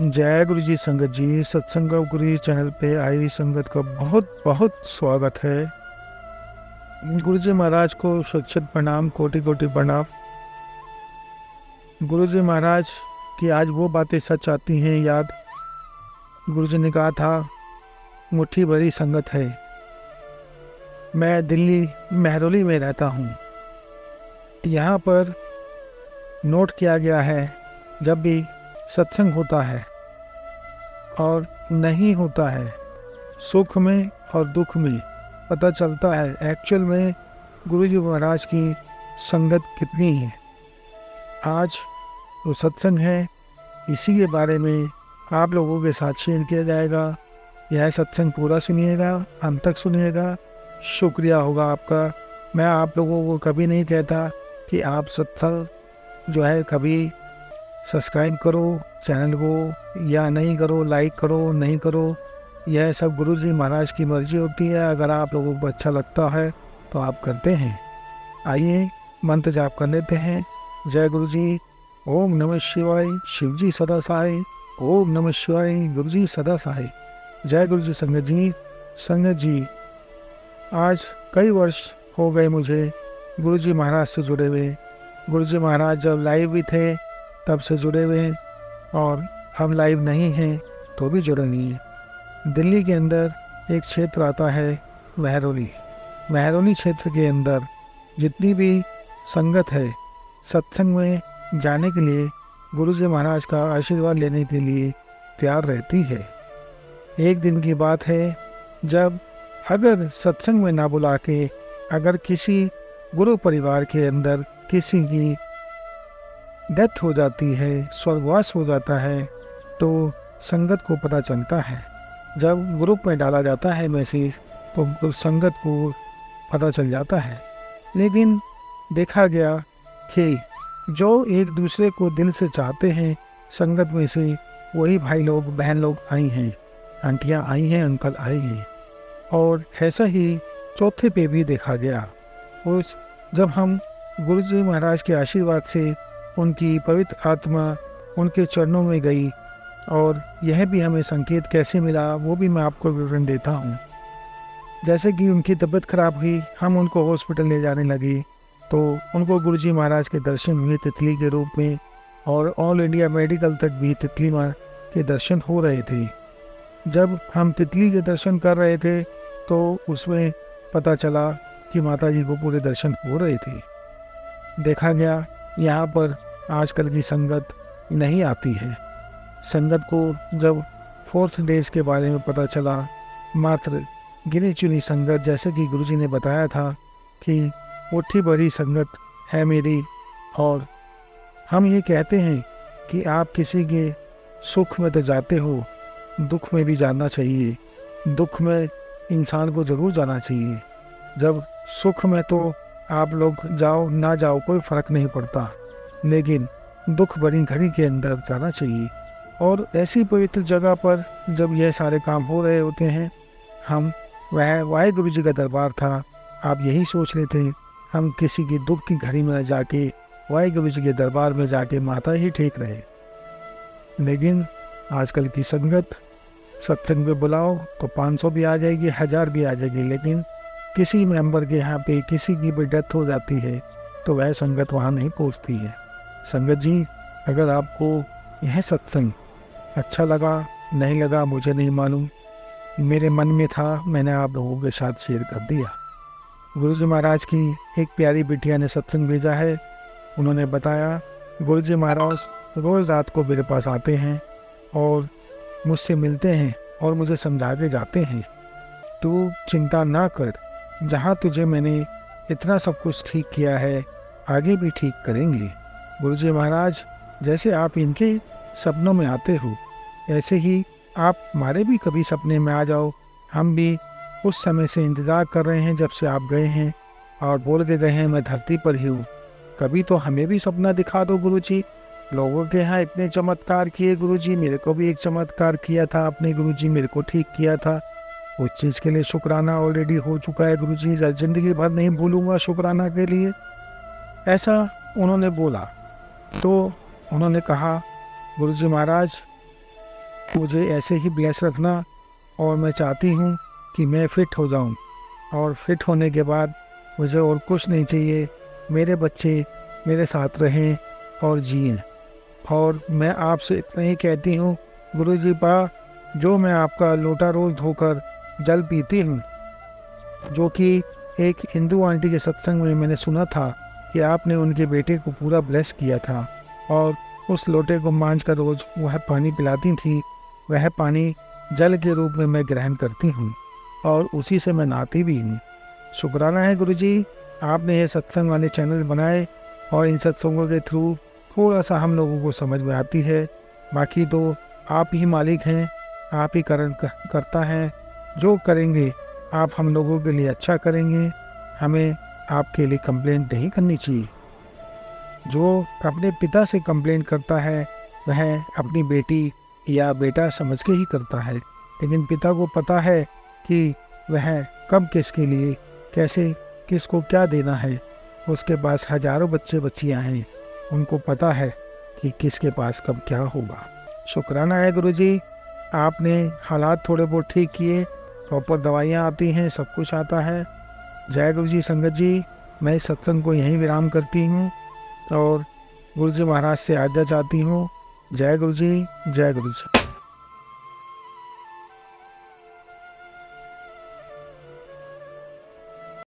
जय गुरु जी संगत जी। सत्संग गुरु जी चैनल पे आई संगत का बहुत बहुत स्वागत है। गुरु जी महाराज को शत प्रणाम, कोटि कोटि प्रणाम। गुरु जी महाराज की आज वो बातें सच आती हैं याद। गुरु जी ने कहा था मुट्ठी भरी संगत है। मैं दिल्ली महरौली में रहता हूँ। यहाँ पर नोट किया गया है, जब भी सत्संग होता है और नहीं होता है, सुख में और दुख में पता चलता है एक्चुअल में गुरु जी महाराज की संगत कितनी है। आज जो सत्संग है इसी के बारे में आप लोगों के साथ शेयर किया जाएगा। यह सत्संग पूरा सुनिएगा, अंत तक सुनिएगा। शुक्रिया होगा आपका। मैं आप लोगों को कभी नहीं कहता कि आप सत्संग जो है कभी सब्सक्राइब करो चैनल को या नहीं करो, लाइक करो नहीं करो, यह सब गुरु जी महाराज की मर्जी होती है। अगर आप लोगों को अच्छा लगता है तो आप करते हैं। आइए मंत्र जाप कर लेते हैं। जय गुरु जी। ओम नमः शिवाय, शिव जी सदा सहाय। ओम नमः शिवाय, गुरु जी सदा सहाय। जय गुरु जी संगत जी। संगत जी, आज कई वर्ष हो गए मुझे गुरु जी महाराज से जुड़े हुए। गुरु जी महाराज जब लाइव भी थे तब से जुड़े हुए हैं, और हम लाइव नहीं हैं तो भी जुड़े नहीं हैं। दिल्ली के अंदर एक क्षेत्र आता है महरौली। महरौली क्षेत्र के अंदर जितनी भी संगत है सत्संग में जाने के लिए, गुरु जी महाराज का आशीर्वाद लेने के लिए तैयार रहती है। एक दिन की बात है, जब अगर सत्संग में ना बुला के अगर किसी गुरु परिवार के अंदर किसी की डेथ हो जाती है, स्वर्गवास हो जाता है, तो संगत को पता चलता है। जब ग्रुप में डाला जाता है मैसेज तो संगत को पता चल जाता है। लेकिन देखा गया कि जो एक दूसरे को दिल से चाहते हैं संगत में से वही भाई लोग बहन लोग आई हैं, आंटियाँ आई हैं, अंकल आए हैं। और ऐसा ही चौथे पे भी देखा गया। उस जब हम गुरु जी महाराज के आशीर्वाद से उनकी पवित्र आत्मा उनके चरणों में गई, और यह भी हमें संकेत कैसे मिला वो भी मैं आपको विवरण देता हूँ। जैसे कि उनकी तबीयत खराब हुई, हम उनको हॉस्पिटल ले जाने लगे, तो उनको गुरु जी महाराज के दर्शन हुए तितली के रूप में, और ऑल इंडिया मेडिकल तक भी तितली माँ के दर्शन हो रहे थे। जब हम तितली के दर्शन कर रहे थे तो उसमें पता चला कि माता जी को पूरे दर्शन हो रहे थे। देखा गया यहाँ पर आजकल की संगत नहीं आती है। संगत को जब 4th डेज के बारे में पता चला, मात्र गिनी चुनी संगत, जैसे कि गुरुजी ने बताया था कि मुट्ठी भरी संगत है मेरी। और हम ये कहते हैं कि आप किसी के सुख में तो जाते हो, दुख में भी जाना चाहिए। दुख में इंसान को ज़रूर जाना चाहिए। जब सुख में तो आप लोग जाओ ना जाओ कोई फ़र्क नहीं पड़ता, लेकिन दुख भरी घड़ी के अंदर जाना चाहिए। और ऐसी पवित्र जगह पर जब यह सारे काम हो रहे होते हैं, हम वह वाहिगुरु जी का दरबार था। आप यही सोच रहे थे हम किसी की दुख की घड़ी में न जाके वाहिगुरु जी के दरबार में जाके माथा ही टेक रहे। लेकिन आजकल की संगत सत्संग में बुलाओ तो 500 भी आ जाएगी, 1000 भी आ जाएगी, लेकिन किसी मेंबर के यहाँ पे किसी की भी डेथ हो जाती है तो वह संगत वहाँ नहीं पहुँचती है। संगत जी, अगर आपको यह सत्संग अच्छा लगा नहीं लगा मुझे नहीं मालूम, मेरे मन में था मैंने आप लोगों के साथ शेयर कर दिया। गुरु जी महाराज की एक प्यारी बिटिया ने सत्संग भेजा है। उन्होंने बताया गुरु जी महाराज रोज़ रात को मेरे पास आते हैं और मुझसे मिलते हैं और मुझे समझा के जाते हैं, तू चिंता ना कर, जहाँ तुझे मैंने इतना सब कुछ ठीक किया है आगे भी ठीक करेंगे। गुरु जी महाराज जैसे आप इनके सपनों में आते हो, ऐसे ही आप हमारे भी कभी सपने में आ जाओ। हम भी उस समय से इंतज़ार कर रहे हैं जब से आप गए हैं और बोल के गए हैं मैं धरती पर ही हूँ। कभी तो हमें भी सपना दिखा दो गुरु जी। लोगों के यहाँ इतने चमत्कार किए गुरु जी, मेरे को भी एक चमत्कार किया था आपने गुरु जी, मेरे को ठीक किया था। उस चीज़ के लिए शुक्राना ऑलरेडी हो चुका है गुरु जी, ज़िंदगी भर नहीं भूलूंगा शुक्राना के लिए। ऐसा उन्होंने बोला। तो उन्होंने कहा गुरु जी महाराज मुझे ऐसे ही ब्लेस रखना और मैं चाहती हूँ कि मैं फ़िट हो जाऊँ और फिट होने के बाद मुझे और कुछ नहीं चाहिए। मेरे बच्चे मेरे साथ रहें और जिएं। और मैं आपसे इतना ही कहती हूँ गुरुजी पा, जो मैं आपका लोटा रोज़ धोकर जल पीती हूँ, जो कि एक हिंदू आंटी के सत्संग में मैंने सुना था कि आपने उनके बेटे को पूरा ब्लेस किया था और उस लोटे को मांझ कर रोज़ वह पानी पिलाती थी, वह पानी जल के रूप में मैं ग्रहण करती हूँ और उसी से मैं नहाती भी हूँ। शुक्राना है गुरुजी, आपने ये सत्संग वाले चैनल बनाए और इन सत्संगों के थ्रू थोड़ा सा हम लोगों को समझ में आती है। बाकी तो आप ही मालिक हैं, आप ही करता है। जो करेंगे आप हम लोगों के लिए अच्छा करेंगे, हमें आपके लिए कंप्लेंट नहीं करनी चाहिए। जो अपने पिता से कंप्लेंट करता है वह अपनी बेटी या बेटा समझ के ही करता है, लेकिन पिता को पता है कि वह कब किसके लिए कैसे किसको क्या देना है। उसके पास हजारों बच्चे बच्चियां हैं, उनको पता है कि किसके पास कब क्या होगा। शुक्राना है गुरुजी, आपने हालात थोड़े बहुत ठीक किए, प्रॉपर दवाइयाँ आती हैं, सब कुछ आता है। जय गुरुजी संगत जी, मैं इस सत्संग को यहीं विराम करती हूँ और गुरुजी महाराज से आज्ञा चाहती हूँ। जय गुरुजी, जय गुरुजी।